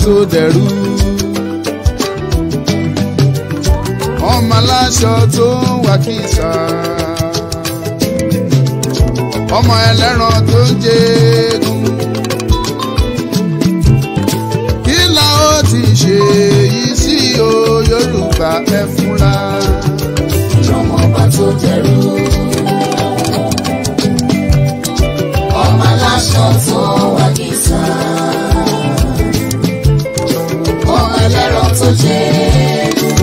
tó dẹrú. Ọmọ aláṣọ tó ń wá kìsà. Ọmọ ẹlẹ́ran tó ń jẹ́gun. Kí la ó ti ṣe yìí sí o Yorùbá ẹ fúnra. Ọmọ ọba tó dẹrú. Ọmọ aláṣọ tó wá kìsà. Ọmọ ẹlẹ́ran tó jẹ́gun.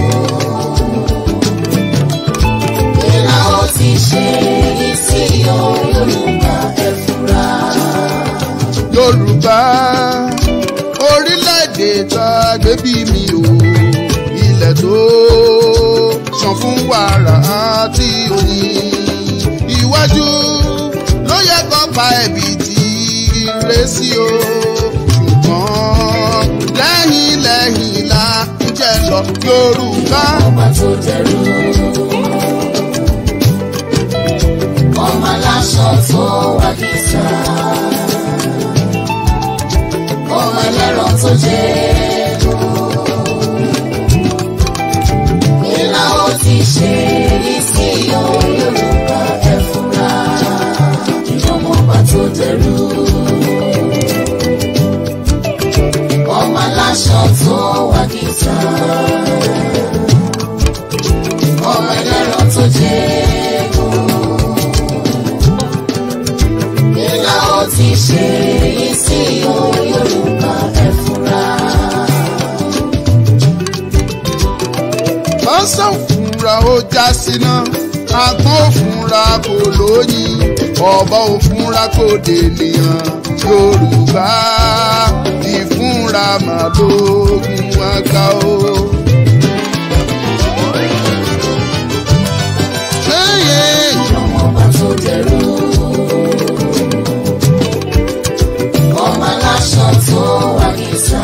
Kí la ó ti ṣe yìí sí o Yorùbá ẹ fúnra. Yorùbá orílẹ̀-èdè tá a gbé bí mi o, ilẹ̀ tó ṣàn fún wàrà àti oyin. Iwájú ló yẹ kó pa ẹ̀bì tí ire sí o, ṣùgbọ́n lẹ́yìn la ń jẹ lọ Yorùbá. Ọba tó dẹrú. Ọmọ aláṣọ tó wá kìsà. Ọmọ ẹlẹ́ran tó jẹ́gun. Kí la ó ti ṣe yìí sí o Yorùbá ẹ fúnra. Ọmọ ọba tó dẹrú. Ọmọ aláṣọ tó wá kìsà. Ọmọ ẹlẹ́ran tó jẹ́gun. Kí la ó ti ṣe yìí sí o Yorùbá ẹ fúnra. Ọ̀sán òfúnra ó já síná, àgbọ̀n òfúnra kò lóyìn, ọ̀bọ òfúnra kò dènìyàn. Yorùbá ìfúnra màlógún àgbà o. Ọmọ ọba tó dẹrú. Ọmọ aláṣọ tó wá kìsà.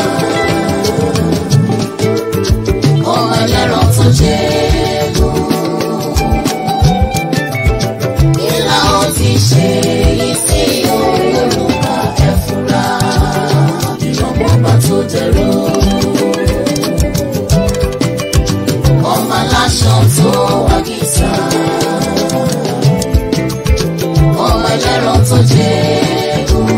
Ọmọ ẹlẹ́ran tó jẹ́gun. Kí la ó ti ṣe yìí sí o Yorùbá ẹ fúnra. Ọmọ ọba tó dẹrú. Ọmọ aláṣọ tó wá kìsà. Ọmọ ẹlẹ́ran tó jẹ́gun.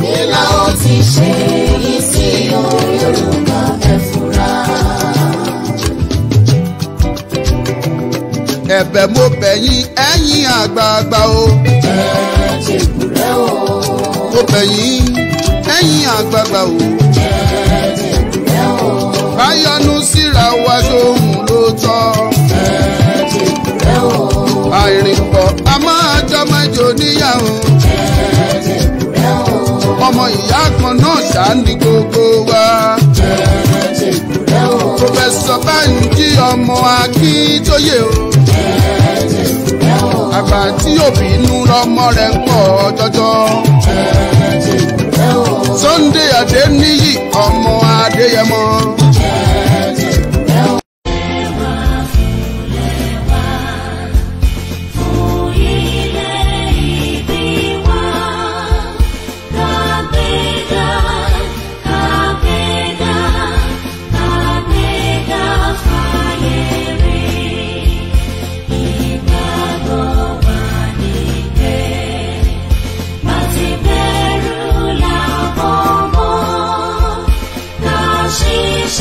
Kí la ó ti ṣe yìí sí o Yorùbá ẹ fúnra. Ẹ̀bẹ̀ mo bẹ̀ yín ẹ̀yin àgbààgbà o. Ẹ̀ẹ́dẹ̀kùrẹ́ o. Mo bẹ̀ yín ẹ̀yin àgbààgbà o. Ẹ̀ẹ́dẹ̀kùrẹ́ o. Báyọ̀nù síra wa sóhun ló tọ́. Ẹ̀ẹ́dẹ̀kùrẹ́ o. Àìrìnpọ̀ a máa jọmọ jò níyàwó. Ẹ̀ẹ́dẹ̀kùrẹ́ o. Ọmọ ìyá kan náà ṣáà ní gbogbo wa. Ẹ̀ẹ́dẹ̀kùrẹ́ o. Pòfẹ́sọ̀ Bánjí ọmọ Akíntóyè o. Ẹ̀ẹ́dẹ̀kùrẹ́ o. Àgbà tí òbí inú lọmọ rẹ̀ ń pọ̀ jọjọ. Ẹ̀ẹ́dẹ̀kùrẹ́ o. Sunday Adéníyì ọmọ Adéyẹmọ. Ẹ̀ẹ́dẹ̀kùrẹ́ o. She's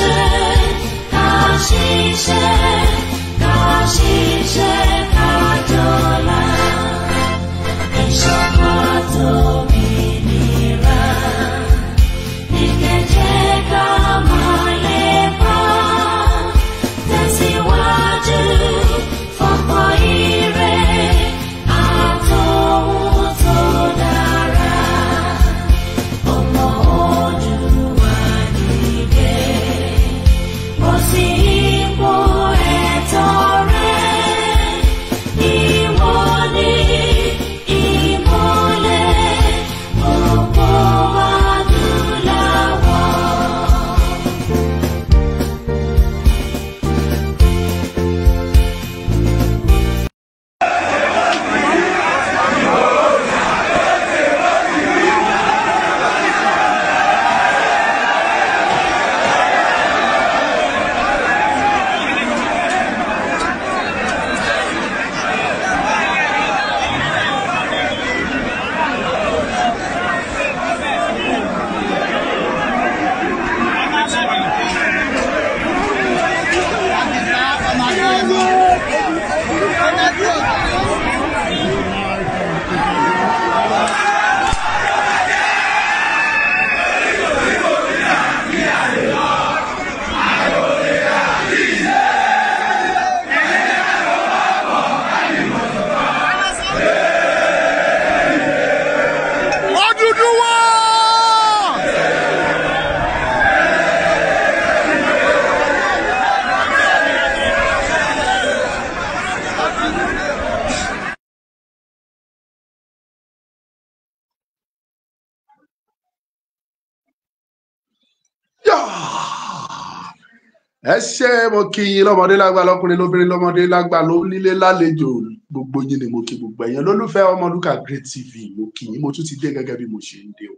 ẹ ṣé mo kí yín lọ́mọdé lágbà lọ́kùnrin lóbìnrin lọ́mọdé lágbà lónílé lálejò gbogbo yín ni mo kí gbogbo ẹ̀yin lólùfẹ́ Ọmọlúkà Great TV mo kí yín mo tún ti dé gẹ́gẹ́ bí mo ṣe ń dé o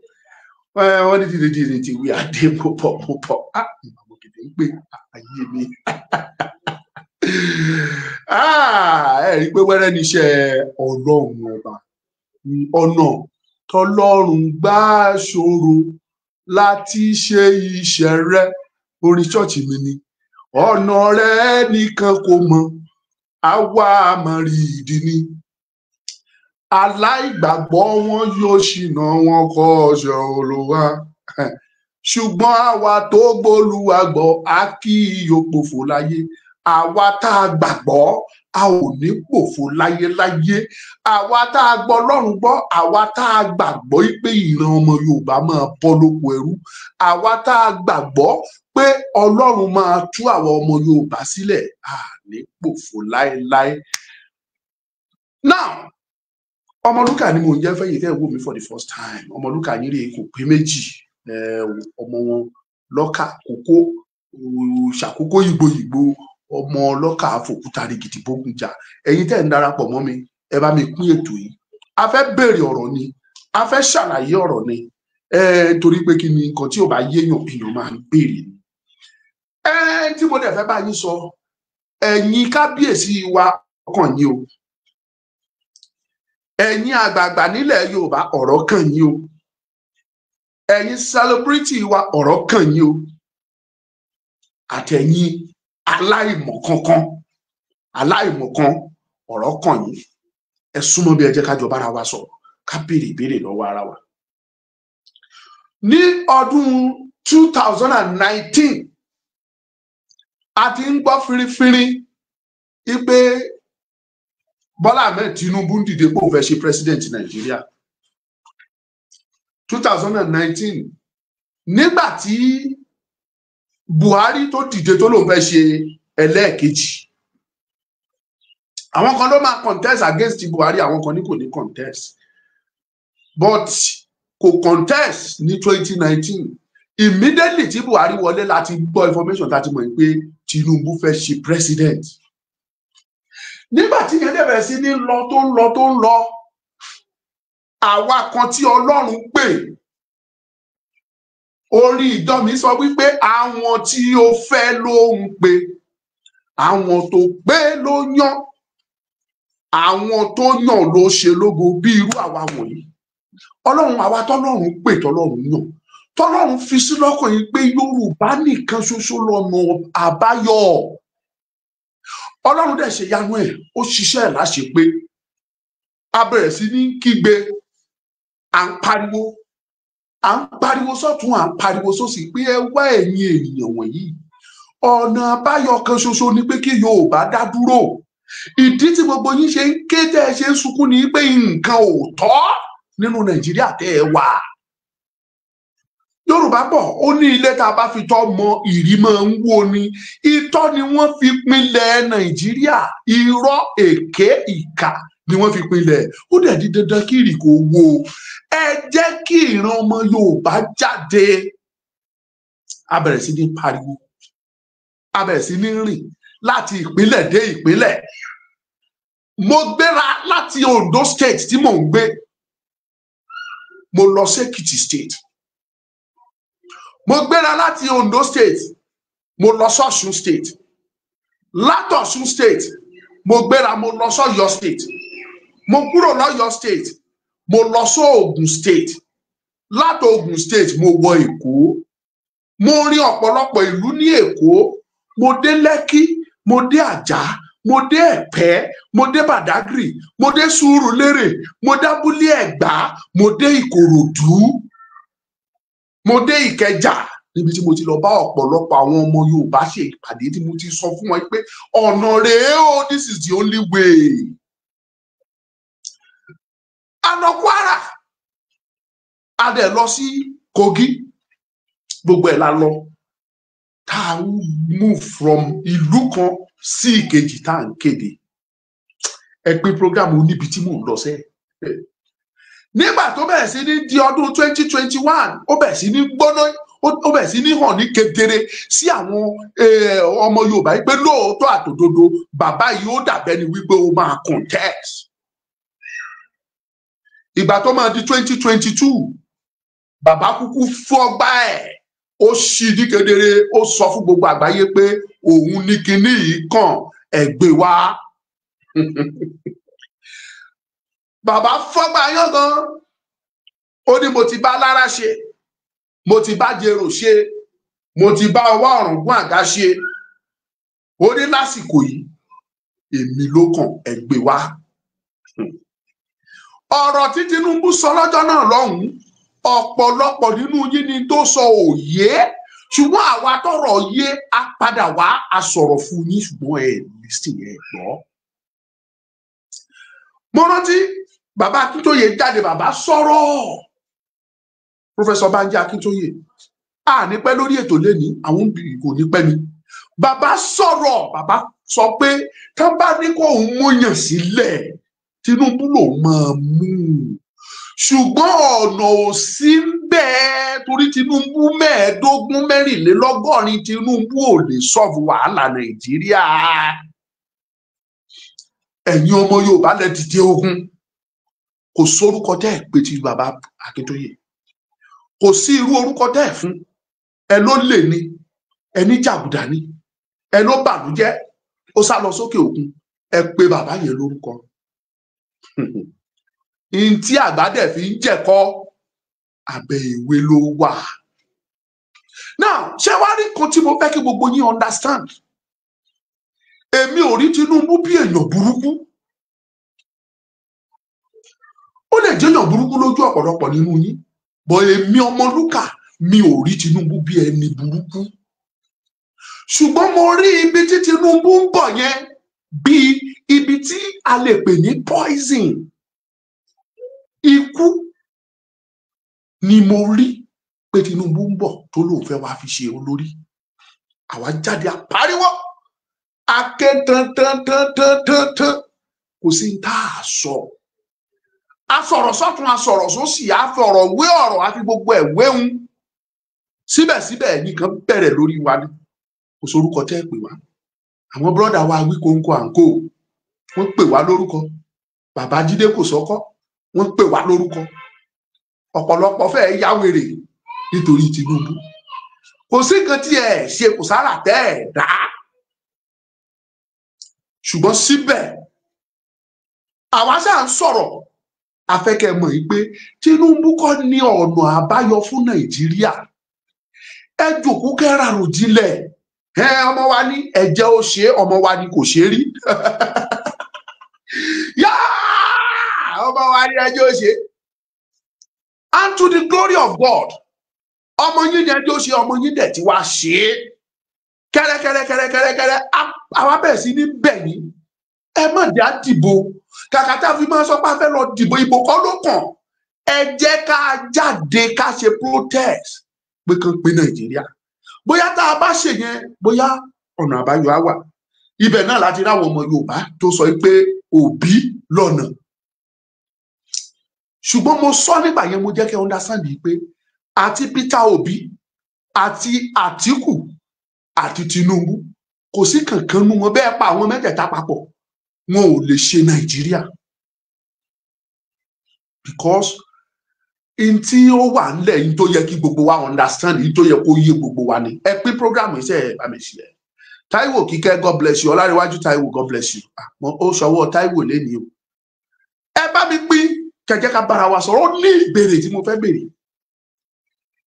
wọ́n ní dídí ti wí adé mo pọ̀ mo kìdí ń pè ayé mi ẹ rí i pé wẹ́rẹ́ níṣẹ́ Ọlọ́run ọba ọ̀nà tọ́lọ́run gbà ṣòro láti ṣe iṣẹ́ rẹ̀ orin ṣọ́ọ̀ṣì mi ni ọ̀nà rẹ̀ nìkan kò mọ̀ àwa àmọ̀rí ìdí ni aláìgbàgbọ́ wọn yóò ṣìnà wọn kọ́ ọ̀ṣọ́ Olúwa ṣùgbọ́n àwa tó gbólúwa gbọ́ a kì yóò pòfo láyé àwa tá a gbàgbọ́ a ò ní pòfo láyéláyé àwa tá a gbọ́ Ọlọ́run gbọ́ àwa tá a gbàgbọ́ pé ìran ọmọ Yorùbá máa bọ́ lóko ẹrú àwa tá a gbàgbọ́ pé Ọlọ́run máa tú àwa ọmọ Yorùbá sílẹ̀ a ní pòfo láéláé. Now Ọmọlúkà ni mò ń jẹ́ fẹ́yìn tẹ́ ẹ̀ wò mí for the first time Ọmọlúkà yín rèé kò pé méjì ọmọ wọn lọ́kà kókó ṣàkókò ìgbòyìgbò ọmọ ọlọ́kà àfòkúta rìgìdì bógun jà ẹ̀yin tẹ́ ń darapọ̀ mọ́ mi ẹ bá mi pín ètò yìí a fẹ́ béèrè ọ̀rọ̀ ni a fẹ́ ṣàlàyé ọ̀rọ̀ ni torí pé kí ni nǹkan tí ò bá yéèyàn èèyàn máa ń béèrè ni tí mo dẹ̀ fẹ́ bá yín sọ ẹ̀yin kábíyèsí wa ọkàn yín o ẹ̀yin àgbààgbà nílẹ̀ Yorùbá ọ̀rọ̀ kàn yín o ẹ̀yin celebrity wa ọ̀rọ̀ kàn yín o àtẹ̀yin aláìmọ̀kan ọ̀rọ̀ kàn yín ẹ súnmọ́ bí ẹ jẹ́ ká jọ bára wa sọ̀rọ̀ ká béèrè ìbéèrè lọ́wọ́ ara wa. ní ọdún 2019 a ti ń gbọ́ fírífírí wípé Bọ́lá Ahmed Tinubu ń dìde pé òun fẹ́ ṣe president Nàìjíríà 2019 nígbà tí Buhari tó dìde tó lóun fẹ́ ṣe ẹlẹ́ẹ̀kejì àwọn kan ló máa contest against Buhari àwọn kan ní kò ní contest but kò contest ní 2019 immediately tí Buhari wọlé láti gbọ́ information láti mọ̀ pé Tinubu fẹ́ ṣe president nígbà tí yẹn dẹ̀ bẹ̀rẹ̀ sí ní lọ tó ń lọ àwa kan tí Ọlọ́run pè orí ìdán mi sọ wípé àwọn tí ó fẹ́ ló ń pè àwọn tó pé ló yàn àwọn tó yàn ló ṣe lógo bí irú àwa wọ̀nyí Ọlọ́run àwa tọ́lọ́run pè tọ́lọ́run yàn tọ́lọ́run fi sí lọ́kàn yìí pé Yorùbá nìkan ṣoṣo lọ́nà àbáyọ Ọlọ́run dẹ̀ ṣe yanu ẹ̀ ó ṣiṣẹ́ ẹ̀ láṣẹ pé a bẹ̀rẹ̀ sí ní kígbe à ń pariwo sọ́tún à ń pariwo sósì pé ẹ wá ẹ̀yin ènìyàn wọ̀nyí ọ̀nà àbáyọ kan ṣoṣo ni pé kí Yorùbá dá dúró ìdí tí gbogbo yín ṣe ń ké tẹ́ ẹ ṣe ń sunkún ni pé nǹkan ò tọ́ nínú Nàìjíríà tẹ́ ẹ wà Yorùbá bọ̀ ó ní ilé tá a bá fi tọ́ mọ ìrì máa ń wó ni itọ́ ni wọ́n fi pinlẹ̀ Nàìjíríà irọ́ èké ìkà ni wọ́n fi pinlẹ̀ ó dẹ̀ di dandan kí ìrì kò wó ẹ jẹ́ kí ìran ọmọ Yorùbá jáde a bẹ̀rẹ̀ sí ní pariwo a bẹ̀rẹ̀ sí ní rìn láti ìpínlẹ̀ dé ìpínlẹ̀ mo gbéra láti Ondo state tí mò ń gbé mo lọ sí Èkìtì state mo gbéra láti Ondo state mo lọ sọ́ṣun state látọ̀ṣun state mo gbéra mo lọ sọ́yọ́ state mo kúrò lọ́yọ́ state mo lọ sọ Ògùn state láti Ògùn state mo wọ Èkó mo rin ọ̀pọ̀lọpọ̀ ìlú ní Èkó mo dé Lẹ́kí mo dé Àjà mo dé Ẹ̀pẹ́ mo dé Bàdágìrì mo dé Sùúrùlérè mo dé Abúlé Ẹ̀gbá mo dé Ìkòròdú mo dé Ìkẹjà níbi tí mo ti lọ bá ọ̀pọ̀lọpọ̀ àwọn ọmọ Yorùbá ṣe ìpàdé tí mo ti sọ fún wọn pé ọ̀nà rèé o this is the only way. A lọ Kwara a dẹ̀ lọ sí Kogi gbogbo ẹ̀ la lọ tá a ń move from ìlú kan sí ìkejì tá à ń kéde ẹ pé program níbi tí mò ń lọ sẹ́ nígbà tó bẹ̀rẹ̀ sí ní di ọdún 2021 ó bẹ̀rẹ̀ sí ní gbóná ó bẹ̀rẹ̀ sí ní hàn ní kedere sí àwọn ọmọ Yorùbá yìí pé lóòótọ́ àtòdodo bàbá yìí ó dàbẹ́ ni wípé ó máa contest. Ìgbà tó máa di 2022 bàbá kúkú fọ́gbá ẹ̀ ó ṣí ní kedere ó sọ fún gbogbo àgbáyé pé òun ní kinní yìí kàn ẹgbẹ́ wa. Bàbá fọ́gbá yán gan, ó ní mo ti bá lára ṣe, mo ti bá jèrò ṣe, mo ti bá ọwọ́ ọ̀rùngún àga ṣe, ó ní lásìkò yìí èmi ló kàn ẹgbẹ́ wa. Ọ̀rọ̀ tí Tinubu sọ lọ́jọ́ náà lọ́hùn-ún ọ̀pọ̀lọpọ̀ nínú yín ni tó sọ òye, ṣùgbọ́n àwa tọrọ yé a padà wá a sọ̀rọ̀ fún yín ṣùgbọ́n ẹ listen ẹ gbọ́. Mo rántí bàbá Akíntóyè jáde, bàbá sọ̀rọ̀, Professor Banji Akíntóyè a ní pẹ́ lórí ètò lẹ́ni, àwọn kò ní pẹ́ ni. Bàbá sọ̀rọ̀, bàbá sọ pé tá bá ní kó òun múyàn sílẹ̀ Tinubu ló máa mú, ṣùgbọ́n ọ̀nà ò sí ń bẹ́ẹ̀ torí Tinubu 15 24 Tinubu ò lè sọ́ọ̀fù wàhálà Nàìjíríà. Ẹ̀yin ọmọ Yorùbá lẹ dìde ogun, kò sórúkọ tẹ́ ẹ̀ pé ti bàbá Akíntóyè, kò sí irú orúkọ tẹ́ ẹ̀ fún, ẹ ló lè ní, ẹ ní jàgùdà ní, ẹ ló bàlújẹ́, ó sá lọ sókè òkun, ẹ pé bàbá yẹn lórúkọ. Ntí àgbàdẹ fi ń jẹ̀kọ́ abẹ́ ìwé ló wà. Now ṣé wá rí kan tí mo fẹ́ kí gbogbo yín understand, èmi ò rí Tinubu bí èèyàn burúkú, ó lè jẹ́ èèyàn burúkú lójú ọ̀pọ̀lọpọ̀ nínú yín, bọ̀ èmi Ọmọlúkà mi ò rí Tinubu bí ẹni burúkú, ṣùgbọ́n mo rí ibi tí Tinubu ń bọ̀ yẹn bí ibi tí a lè pè ní poison. Ikú ni mo rí pé Tinubu ń bọ̀ tó lóun fẹ́ wá fi ṣe olórí. Àwa jáde àpáríwọ́ aké tán kò sí ń tá a sọ. A sọ̀rọ̀ sọ́tún a sọ̀rọ̀ sósì, a fi ọ̀rọ̀ wé ọ̀rọ̀, a fi gbogbo ẹ̀ wéhun. Síbẹ̀síbẹ̀ nìkan bẹ̀rẹ̀ lórí wa ni kò sórúkọ tẹ́ ẹ pè wá. Àwọn bọ́dà wa wí kóńkó àǹkó wọ́n pè wá lórúkọ. Bàbá Jídé kò sọ́kọ́ wọ́n pè wá lórúkọ. Ọ̀pọ̀lọpọ̀ fẹ́ yá wèrè nítorí Tinubu. Kò sí nǹkan tí ẹ ṣe, kò sára tẹ́ ẹ dá. Ṣùgbọ́n síbẹ̀ àwa ṣáà ń sọ̀rọ̀, afẹ́kẹ́ mọ̀ yìí pé Tinubu kọ́ ní ọ̀nà àbáyọ fún Nàìjíríà. Ẹ jòkó kẹ́ra rò jinlẹ̀. Ọmọ wa ní ẹ̀jẹ̀ ó ṣe, ọmọ wa ní kò ṣe rí. Ọmọ wa ní ẹ̀jẹ̀ ó ṣe. And to the glory of God, ọmọ yín ní ẹ̀jẹ̀ ó ṣe, ọmọ yín dẹ̀ ti wá ṣe é. Kẹ́rẹ́kẹ́rẹ́ àwa bẹ̀rẹ̀ sí ní bẹ̀yìn. Ẹ má dá dìbò. Kàkà tá a fi máa sọ pé a fẹ́ lọ dìbò, ìbò kọ́ ló kàn. Ẹ jẹ́ ká jáde ká ṣe protest pé kán pín Nàìjíríà. Bóyá tá a bá ṣe yẹn, bóyá ọ̀nà àbáyọ á wà. Ibẹ̀ náà láti ráwọn ọmọ Yorùbá tó sọ pé Òbí lọ́nà. Ṣùgbọ́n mo sọ nígbà yẹn, mo jẹ́ kí understand yìí pé àti Peter Obi àti Àtíkù àti Tinubu kò sí kankan nínú wọn, bẹ́ẹ̀ pa àwọn mẹ́tẹ̀ẹ̀ta papọ̀ wọn ò lè ṣe Nàìjíríà, because in tí ó wà nílẹ̀ yìí tó yẹ kí gbogbo wa understand, yìí tó yẹ kó yé gbogbo wa ni. Ẹ pín program iṣẹ́ ẹ̀ bá mi ṣe ẹ̀. Táíwò Kíkẹ́, God bless you. Ọlárẹ̀wájú Táíwò, God bless you. Ó ṣọwọ́ Táíwò lẹ́nìí o. Ẹ bá mi pín kẹ̀kẹ́ ká bára wa sọ̀rọ̀. Ó ní ìbéèrè tí mo fẹ́ béèrè.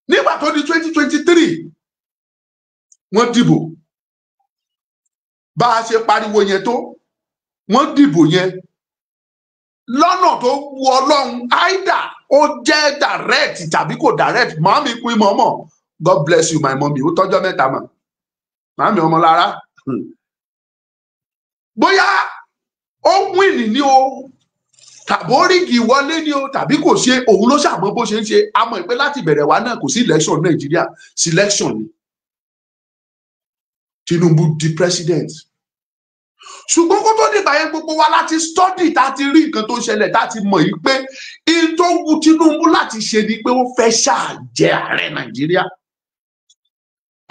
Nígbà tó di 2023 wọ́n dìbò, bá a ṣe pariwo yẹn tó, wọ́n dìbò yẹn lọ́nà tó wu Ọlọ́run, àìdá ó jẹ́ direct tàbí kò direct. Màámi kú ìmọ̀ọ́mọ̀, God bless you my mommy, ó tọ́jọ́ mẹ́ta mọ̀. Màámi Ọmọlára, bóyá ó win ní o tàbí ó rígì wọlé ní o tàbí kò ṣe, òun ló ṣàmọ́ bó ṣe ń ṣe. A mọ̀ pé láti bẹ̀rẹ̀ wa náà kò sí election Nàìjíríà, selection ni. Tinubu di president. Ṣùgbọ́n kó tó dìgbà yẹn gbogbo wa láti study, tá ti rí nǹkan tó ń ṣẹlẹ̀, tá ti mọ̀ yìí pé in tó wu Tinubu láti ṣe ni pé ó fẹ́ ṣáà jẹ ààrẹ Nàìjíríà.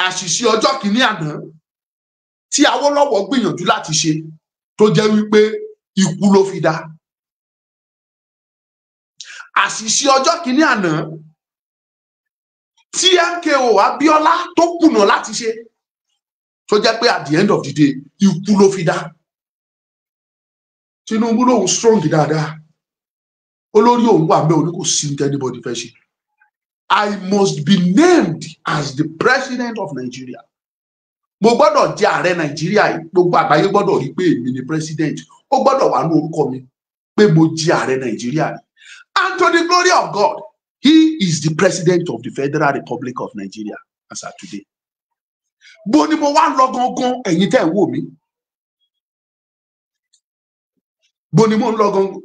àṣìṣe ọjọ́ kìíní àná tí Awólọ́wọ̀ gbìyànjú láti ṣe tó jẹ́ wípé ikú ló fi dá. Àṣìṣe ọjọ́ kìíní àná tí MKO Abíọ́lá tó kùnà láti ṣe tó jẹ́ pé at the end of the day ikú ló fi dá. Tinubu lòun strong dáadáa, olórí òun wà mẹ́ òní kò sí ní anybody fẹ́ ṣe. I must be named as the president of Nigeria. Mo gbọ́dọ̀ jẹ́ ààrẹ Nàìjíríà yìí, gbogbo àgbáyé gbọ́dọ̀ rí pé èmi ni president. Ó gbọ́dọ̀ wà ní orúkọ mi pé mo jẹ́ ààrẹ Nàìjíríà yìí. And to the glory of God, he is the president of the Federal Republic of Nigeria as of today. Bó ni mo wá lọ gangan, ẹ̀yin tẹ́ ẹ̀ wò mí. Bó ni mo ń lọ gangan.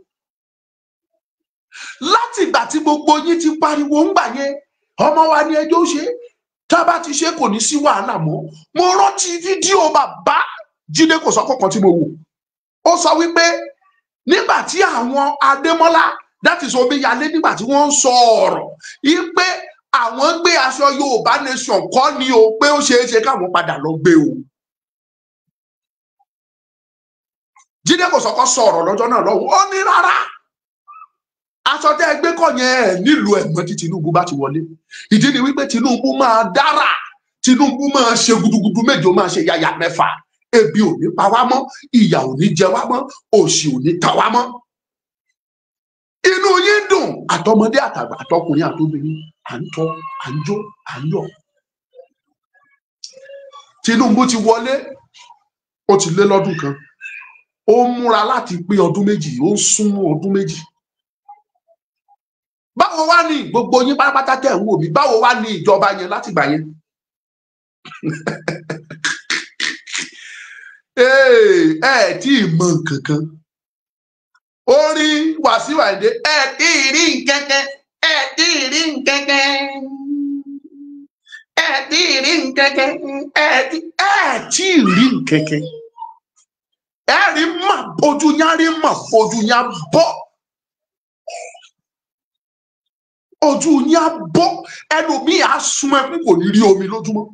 Láti ìgbà tí gbogbo yín ti pariwo ń gbà yẹn, ọmọ wa ni ẹjọ́ ṣe, tá bá ti ṣe kò ní sí wàhálà mọ́. Mo rántí fídíò bàbá Jídé kò sọ kankan tí mo wò. Ó sọ wípé nígbà tí àwọn Adémọ́lá, that is Omíyalé, nígbà tí wọ́n ń sọ ọ̀rọ̀ yìí pé àwọn gbé aṣọ Yorùbá nation kọ́ ni o, pé ó ṣeé ṣe káwọn padà lọ gbé o. Jídé kò sọkọ sọ̀rọ̀ lọ́jọ́ náà lọ́hùn, ó ní rárá, aṣọ tẹ́ ẹ gbé kọ́ yẹn nílùú ẹ̀gbọ́n tí Tinubu bá ti wọlé. Ìdí ni wípé Tinubu máa dára, Tinubu máa ṣe gudugudu méje, ó máa ṣe yàyà mẹ́fà. Ebi ò ní pa wá mọ́, ìyà ò ní jẹ wá mọ́, òṣì ò ní ta wá mọ́. Inú yín dùn, àtọmọdé àtàgbà àtọkùnrin àtobìnrin, à ń tọ́, à ń jó, à ń yọ̀. Tinubu ti wọlé, ó ti lé lọ́dún kan, ó múra láti pé ọdún méjì, ó ń súnmọ́ ọdún méjì. Báwo wá ní gbogbo yín pátápátá tẹ́ ń wò mí, báwo wá ní ìjọba yẹn láti gbà yẹn? Ẹ tí ì mọ nǹkan kan. Orin Wàsíù Àyìndé, ẹ tí ì rí nǹkan kan, ẹ tí ì rí nǹkan kan, ẹ tí ì rí nǹkan kan, ẹ tí ì rí nǹkan kan. Ẹ rí mà bójú yá, rí mà bójú yá bọ́. Ojú yín á bọ́, ẹlòmíì á súnmọ́ ẹkún kò ní rí omi lójúmọ́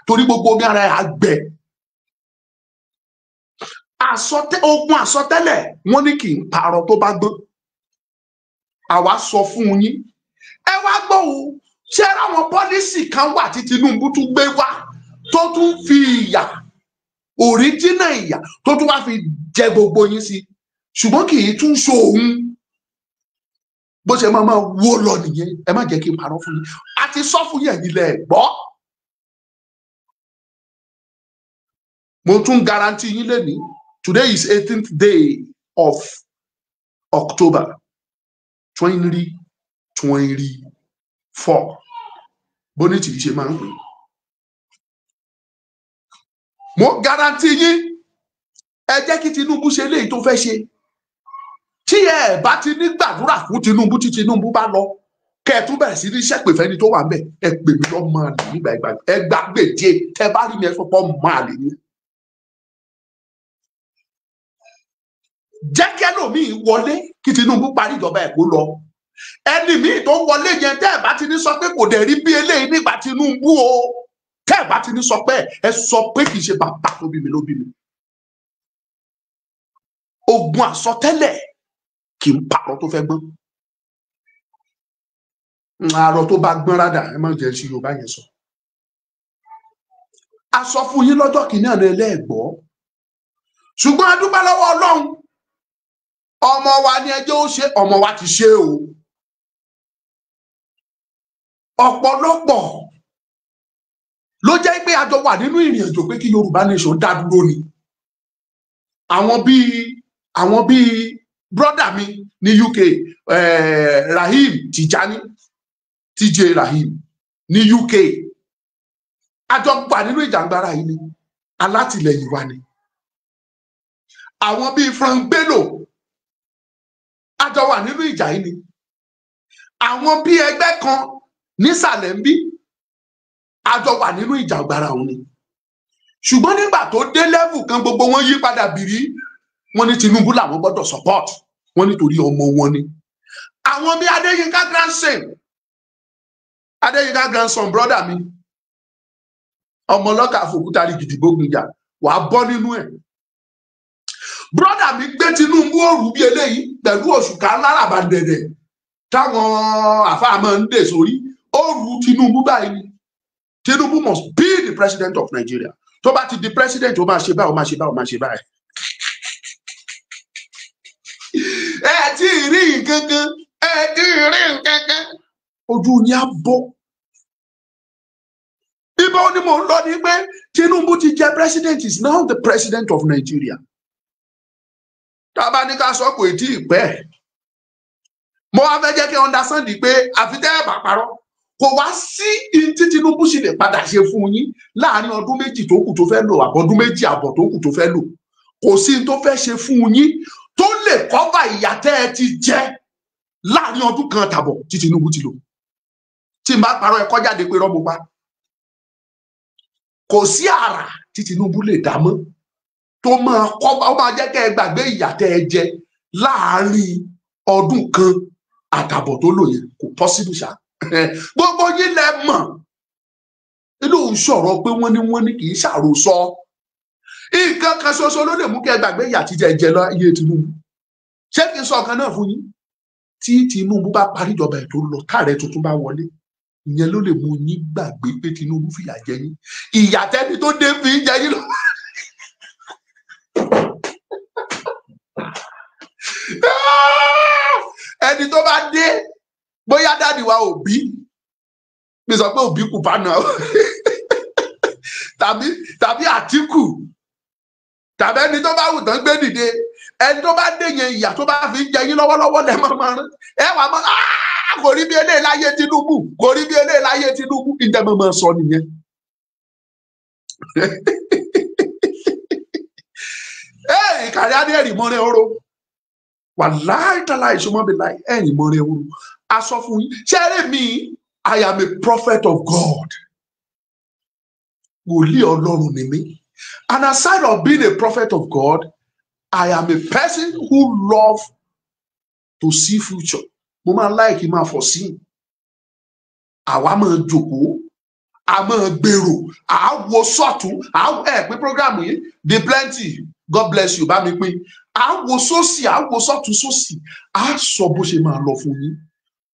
torí gbogbo omi ara ẹ̀ á gbẹ. Ogun àsọtẹ́lẹ̀ wọ́n ní kì í parọ́ tó bá gbọ́n. Àwa sọ fún yín, ẹ wá gbọ́ o, ṣé àwọn pọ́lísì kan wà tí Tinubu tún gbé wá tó tún fi ìyà, òríjínà ìyà tó tún wá fi jẹ gbogbo yín sí, ṣùgbọ́n kì í tún ṣòun. Bó ṣe máa wó lọ nìyẹn, ẹ má jẹ́ kí n parọ́ fún yín. A ti sọ fún yín nílẹ̀ gbọ́. Mo tún guarantee yín lénìí, today is 18th day of October 2024. Bóní tí ṣe máa ń pè. Mo guarantee yín, ẹ jẹ́ kí Tinubu ṣe léyìí tó fẹ́ ṣe. Tí ẹ bá ti ní gbàdúrà fún Tinubu, tí Tinubu bá lọ, kẹ́ ẹ tún bẹ̀rẹ̀ sí ní ṣépè fẹ́ni tó wà ń bẹ̀, ẹ pè mí lọ máa lè nígbà ìgbà, ẹ gbà gbèjé, tẹ bá rí mi ẹ sọ pé máa lè ní. Jẹ́ kí ẹlòmíì wọlé kí Tinubu parí ìjọba ẹ̀ kó lọ. Ẹni míì tó wọlé yẹn tẹ́ ẹ bá ti ní sọ pé kò dẹ̀ rí bí eléyìí nígbà Tinubu o, tẹ́ ẹ bá ti ní sọ pé ẹ sọ pé kì í ṣe bàbá tó bí mi ló bí mi. Ogun àsọtẹ́lẹ̀ kì í parọ́ tó fẹ́ gbọ́n. Àrọ̀ tó bá gbọ́n rádà, ẹ má jẹ́ sí Yorùbá yẹn sọ. A sọ fún yín lọ́jọ́ kìíní àná ẹlẹ́ẹ̀gbọ́. Ṣùgbọ́n a dúpẹ́ lọ́wọ́ Ọlọ́run. Ọmọ wa ni ẹjọ́ ó ṣe, ọmọ wa ti ṣe o. Ọ̀pọ̀lọpọ̀ ló jẹ́ pé a jọ wà nínú ìrìn àjò pé kí Yorùbá nation dá dúró ni. Àwọn bíi brother mi ní UK, Rahim Tijani, TJ Rahim ní UK. A jọ wà nínú ìjàngbara yìí ni, alátìlẹyìn wa ni. Àwọn bíi Frank Bello, a jọ wà nínú ìjà yìí ni. Àwọn bíi ẹgbẹ́ kan nísàlẹ̀ ń bí, a jọ wà nínú ìjàngbara òun ni. Ṣùgbọ́n nígbà tó dé level kan, gbogbo wọn yí padà bìrí. Wọ́n ní Tinubu làwọn gbọ́dọ̀ support, wọ́n nítorí ọmọ wọn ni. Àwọn bíi Adéyínká grandson brother mi, ọmọ ọlọ́kà fòkúta rí gidigbo gbìyà wàá bọ́ nínú ẹ̀. brọ́dà mi gbé Tinubu òrù bí eléyìí pẹ̀lú òṣùká lárabàdẹ̀dẹ̀ táwọn àfáà máa ń dè sórí òrù Tinubu báyìí ni. Tinubu must be the president of Nigeria. tó bá ti di president ó máa ṣe báyìí ó máa ṣe báyìí ó máa ṣe báyìí. ẹ ti rí nǹkankan ẹ ti rí nǹkankan ojú ni á bọ́. ibo ni mo ń lọ ní pé Tinubu ti jẹ president, is now the president of Nigeria. tá a bá ní ká sọ pé tí ì pẹ́ mo wá fẹ́ jẹ́ kí understand pé àfi tẹ́ ẹ bá parọ́ kò wá sí tí Tinubu sì lè padà ṣe fún yín láàrin ọdún méjì tó kù tó fẹ́ lò àbọ̀dún méjì àbọ̀ tó kù tó fẹ́ lò. kò sí tó fẹ́ ṣe fún yín tó lè kọ́fà ìyà tẹ́ ẹ ti jẹ láàrin ọdún kan tàbọ̀ tí Tinubu ti lò. tí n bá parọ́ ẹ kọjá de pé rọ́mọ pa. kò sí àrà tí Tinubu lè dá mọ́ tó máa kọ́fà ó máa jẹ́ kẹ́ ẹ gbàgbé ìyà tẹ́ ẹ jẹ láàrin ọdún kan àtàbọ̀ tó lò yẹn kò possible ṣá. gbogbo yín lẹ mọ̀ inú ń sọ̀rọ̀ pé wọ́n ní kì í ṣàròsọ. nǹkan kan ṣoṣo ló lè mú kí ẹ gbàgbé ìyà tí jẹ lọ iye Tinubu. ṣé kí n sọ kan náà fún yín tí Tinubu bá parí ìjọba ẹ̀ tó lọ táàrẹ tuntun bá wọlé ìyẹn ló lè mú yín gbàgbé pé Tinubu fìyà jẹ yín. ìyà tẹ́ni tó dé fi jẹ yín lọ. ẹni tó bá dé bóyá dáàdì wa Òbí mi sọ pé Òbí kù pánà tàbí Àtíkù tàbí ẹni tó bá wù tán gbé dìde ẹni tó bá dé yẹn ìyà tó bá fi ń jẹ yín lọ́wọ́lọ́wọ́ lẹ́ mọ́ rán ẹ wà mọ́ kò rí bí eléyìí láyé Tinubu kò rí bí eléyìí láyé Tinubu ìdẹ́mọ̀ mọ́ sọ nìyẹn. ìkàrí adé ẹ̀rì mọ́rẹ́ ọ̀rọ̀ wà láìtàlá ìṣọmọbí láì ẹ̀rì mọ́rẹ́ ọ̀rọ̀ aṣọ fún yín ṣẹ́rẹ́ mi I am a prophet of God. wòlíì Ọlọ́run ni mí. And aside of being a prophet of God, I am a person who love to see future. Mo máa like máa foresee. Àwa máa jókòó, a máa gbèrò, à wo sọ́tún, pé program yìí dey plenty. God bless you, bá mi pín. À wo sósì, à wo sọ́tún sósì, à sọ bó ṣe máa lọ fún yín.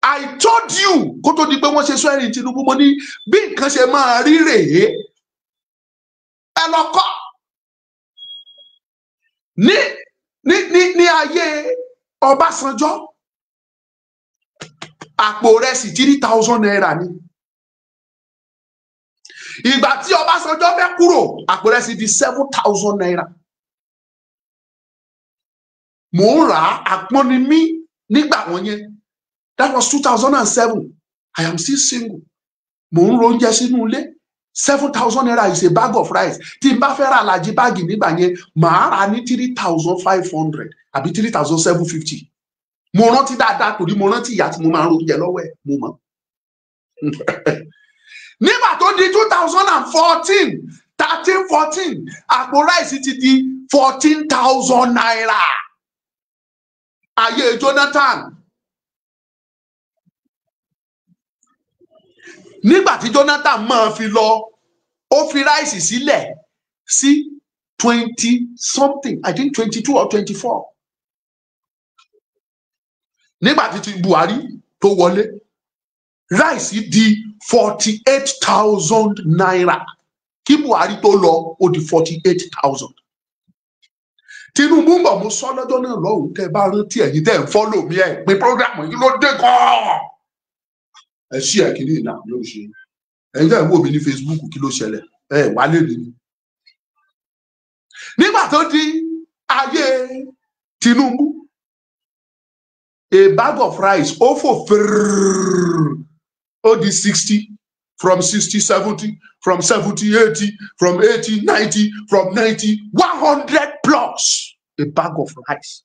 I told you kó tó di pé wọ́n ṣe sọ ẹ̀rìn Tinubu mo ní bí nǹkan ṣe máa rí rèé. Ẹ lọ kọ́ ní ayé Ọbásanjọ́ àpò rẹ̀ sì 3,000 naira ni. ìgbà tí Ọbásanjọ́ fẹ́ kúrò àpò rẹ̀ sì di 7,000 naira. mò ń rà á àpọ́n ni mí nígbà wọ́n yẹn. That was 2007. I am still single. Mò ń ro oúnjẹ sínú ilé. 7,000 naira is a bag of rice. Tí n bá fẹ́ ra àlàjì báàgì nígbà yẹn, màá rà ní 3,500 àbí 3,750. Mo rántí dáadáa torí mo rántí ìyá tí mo máa ń ro oúnjẹ lọ́wọ́ ẹ̀ mo mọ̀. Nígbà tó di 2014, 13-14, àpò rice ti di 14,000 naira. Ayé Jonathan. Nígbà tí Jonathan máa fi lọ ó fi ráìsì sílẹ̀ sí 20 something, I think 22 or 24. Nígbà tí Buhari tó wọlé ráìsì di 48,000 naira. Kí Buhari tó lọ ó di 48,000. Tinubu ń bọ̀ mo sọ lọ́jọ́ náà lọ́hùn tẹ́ bá rántí ẹ̀yin tẹ́ ń fọ́lò mi ẹ̀ pé program yìí ló dé gan-an. Ẹ ṣí ẹ kiri ìlà ló ṣe ẹ̀yin tẹ́ ń wò mí ní Facebook kí ló ṣẹlẹ̀ ẹ wà lè rí mi. Nígbà tó di ayé Tinubu a bag of rice ó fò fèrè ó di 60, from 60 70, from 70 80, from 80 90, from 90 100 plus a bag of rice.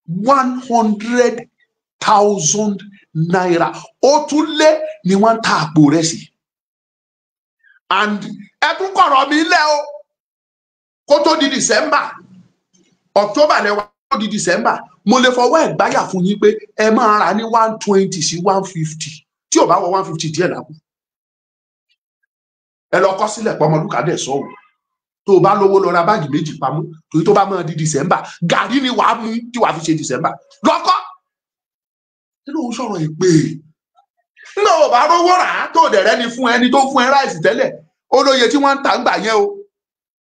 100,000 naira. Ó tún lé ní wọ́n ta àpò rẹ̀ sí. And ẹ tún kọ̀rọ̀ mi lẹ́ o kó tó di December, October lẹ́wà kó di December, mo lè fọwọ́ ẹ̀gbáyà fún yín pé ẹ máa rà ní 120 sí 150 tí ò bá wọ 150 díẹ̀ lápò ẹ lọ kọ sílẹ̀ pé Ọmọlúkà dẹ̀ sọ o tó o bá lówó lọ ra báàgì méjì pamọ́ torí tó bá máa di December gàrí ni wàá mú tí wàá fi ṣe December lọkọ nínú òun sọ̀rọ̀ ìpè nígbà ò bá rówó rà á tó dẹ̀rẹ́ ni fún ẹni tó fún ẹ ráìsì tẹ́lẹ̀ olóye tí wọ́n ń tà ń gbà yẹn o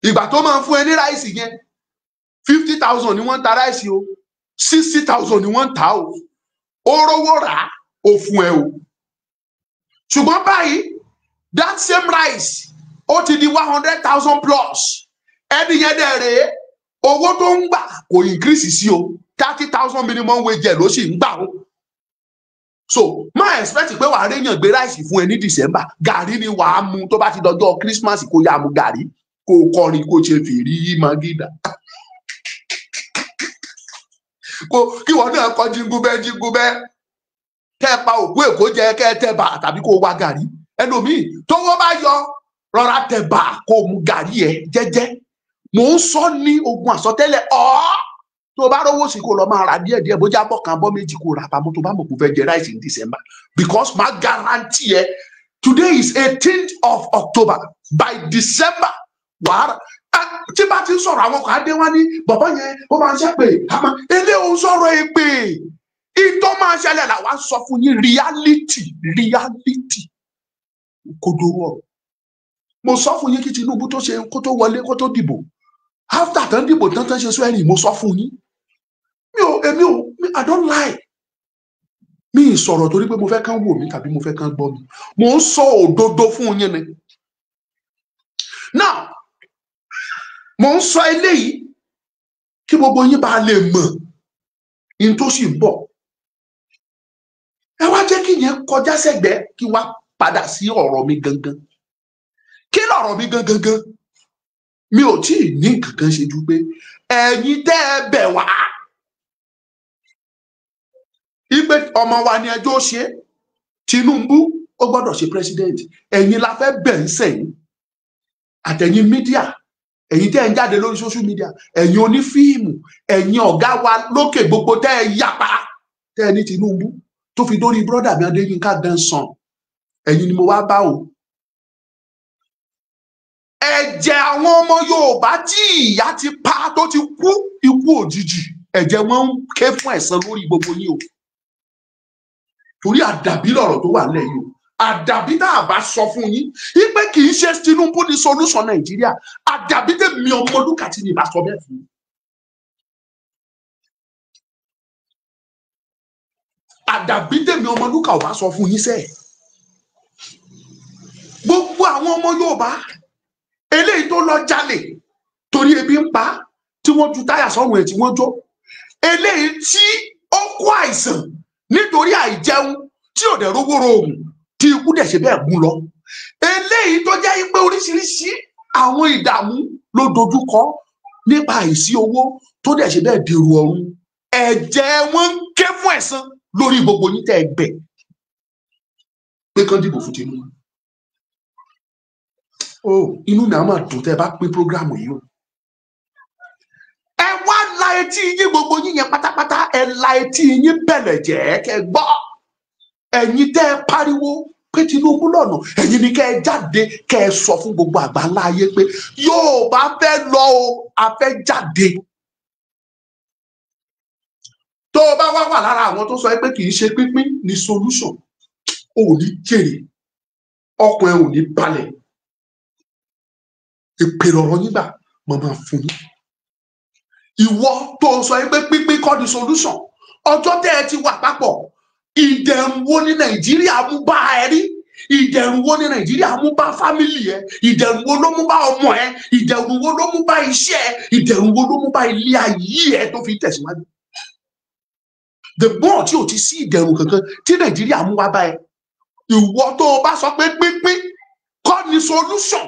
ìgbà tó máa ń fún ẹ ní ráìsì yẹn 50,000 ni wọ́n ń ta ráìsì o 60,000 ni wọ́n ń tà o ó rówó rà á ó fún ẹ o ṣùgbọ́n báyìí that same rice ó ti di 100,000 plus ẹni yẹn dẹ̀ rèé owó tó ń gbà kò increase sí o 30,000 minimum wage ló sì ń gbà o so má expect pé wàá réyàn gbé ráìsì fún ẹ ní December gàrí ni wàá mu tó bá ti dọjọ́ Christmas kó yá mu gàrí kó kọrin kó ṣe fèrí yí magida kí wọn náà kọ jíngúbẹ́ kẹ́ pa òkú èkó jẹ kẹ́ tẹ bà tàbí kó wá gàrí ẹlòmíì tówó bá yọ rọra tẹ bà kó mu gàrí ẹ jẹ́jẹ́ mò ń sọ ní ogun àsọtẹ́lẹ̀ tó bá rówó sí kó lọ máa ra díẹ̀díẹ̀ bójá bọ kan bọ méjì kó ra pamọ́ tó bá mọ̀ kó fẹ́ jẹ rice in December because my guarantee ẹ today is 18th of October by December wàhálà tí bá ti ń sọ̀rọ̀ àwọn kan dé wá ní bàbá yẹn ó máa ń ṣàpè àmọ́ ilé òun sọ̀rọ̀ èpè ìtọ́ máa ṣẹlẹ̀ làwa sọ fún yín reality kodoro ọ̀rọ̀ mo sọ fún yín kí Tinubu tó ṣe kó tó wọlé kó tó dìbò after tán dìbò tán ṣe swearing mo sọ fún yín I don't lie mi sọ̀rọ̀ torí pé mo fẹ́ kán wò mí tàbí mo fẹ́ kán gbọ́ mi mo ń sọ òdodo fún yín ni now mo ń sọ eléyìí kí gbogbo yín bá lè mọ̀ in tó sì ń bọ̀ ẹ wá jẹ́ kí yẹn kọjá sẹ́gbẹ̀ẹ́ kí wá padà sí ọ̀rọ̀ mi gangan kí lọ̀rọ̀ mi gangan mi ò tí ì ní nǹkan kan ṣe ju pé ẹ̀yin tẹ́ ẹ bẹ̀ wá ipe ọmọ wa ni ẹjọ́ ṣe Tinubu ó gbọ́dọ̀ ṣe president ẹ̀yin la fẹ́ bẹ̀ ń sẹ́yìn àtẹ̀yin mídíà ẹ̀yin tẹ́ ẹ ń jáde lórí social media ẹ̀yin onífíìmù ẹ̀yin ọ̀gá wa lókè gbogbo tẹ́ ẹ yapa tẹ́ ẹ ní Tinubu tó fi dórí brọ́dà mi Adéyínká Dánsan ẹ̀yin ni mo wá bá o ẹ̀jẹ̀ àwọn ọmọ Yorùbá tí ìyá ti pa tó ti kú ikú òjijì ẹ̀jẹ̀ wọn ń ké fún ẹ̀san lórí gbogbo yín o torí àdàbí lọ̀rọ̀ tó wà nílẹ̀ yìí o àdàbí tá a bá sọ fún yín wípé kì í ṣe Tinubu ní solution Nàìjíríà àdàbí tèmi Ọmọlúkà tí mi bá sọ bẹ́ẹ̀ fún yín àdàbí tèmi Ọmọlúkà ò bá sọ fún yín sẹ́ẹ̀ gbogbo àwọn ọmọ Yorùbá eléyìí tó lọ jalè torí ebi ń pa tí wọ́n ju táyà sọ́run ẹ̀ tí wọ́n jó eléyìí tí ó kó àìsàn nítorí àìjẹun tí ò dẹ̀ rówó rohùn tí ikú dẹ̀ ṣe bẹ́ẹ̀ gún lọ eléyìí tó jẹ́ pé oríṣiríṣi àwọn ìdààmú ló dojúkọ nípa àìsí owó tó dẹ̀ ṣe bẹ́ẹ̀ dèrò ọ̀run ẹ̀jẹ̀ wọn ń ké fún ẹ̀san lórí gbogbo yín tẹ́ ẹ gbẹ̀ pé kán dìbò fún Tinubu inú mi á máa dùn tẹ́ ẹ bá pín prógrámù yìí o ẹ wá la etí yín gbogbo yín yẹn pátápátá ẹ la etí yín bẹ̀lẹ̀ jẹ́ kẹ́ gbọ́ ẹ̀yin tẹ́ ẹ pariwo pé Tinubu lọ́nà ẹ̀yin ni kẹ́ ẹ jáde kẹ́ ẹ sọ fún gbogbo àgbáńlá ayé pé Yorùbá fẹ́ lọ o a fẹ́ jáde tó o bá wá wà lára àwọn tó sọ pé kì í ṣe pínpín ní solution ò ní jèrè ọkàn ẹ ò ní balẹ̀ èpè lọ̀rọ̀ yín gbà mo máa fún yín ìwọ tó sọ pé pínpín kọ́ ní solution ọjọ́ tẹ́ ẹ ti wà papọ̀ ìdẹ̀rùn wo ní Nàìjíríà mú bá ẹ rí ìdẹ̀rùn wo ní Nàìjíríà mú bá fámìlì ẹ ìdẹ̀rùn wo ló mú bá ọmọ ẹ ìdẹ̀rùn wo ló mú bá iṣẹ́ ẹ ìdẹ̀rùn wo ló mú bá ilé ayé ẹ tó fi tẹ̀síwájú the more tí o ti sí ìdẹ̀rùn kankan tí Nàìjíríà mú wá bá ẹ ìwọ tó o bá sọ pé pínpín kọ́ ní solution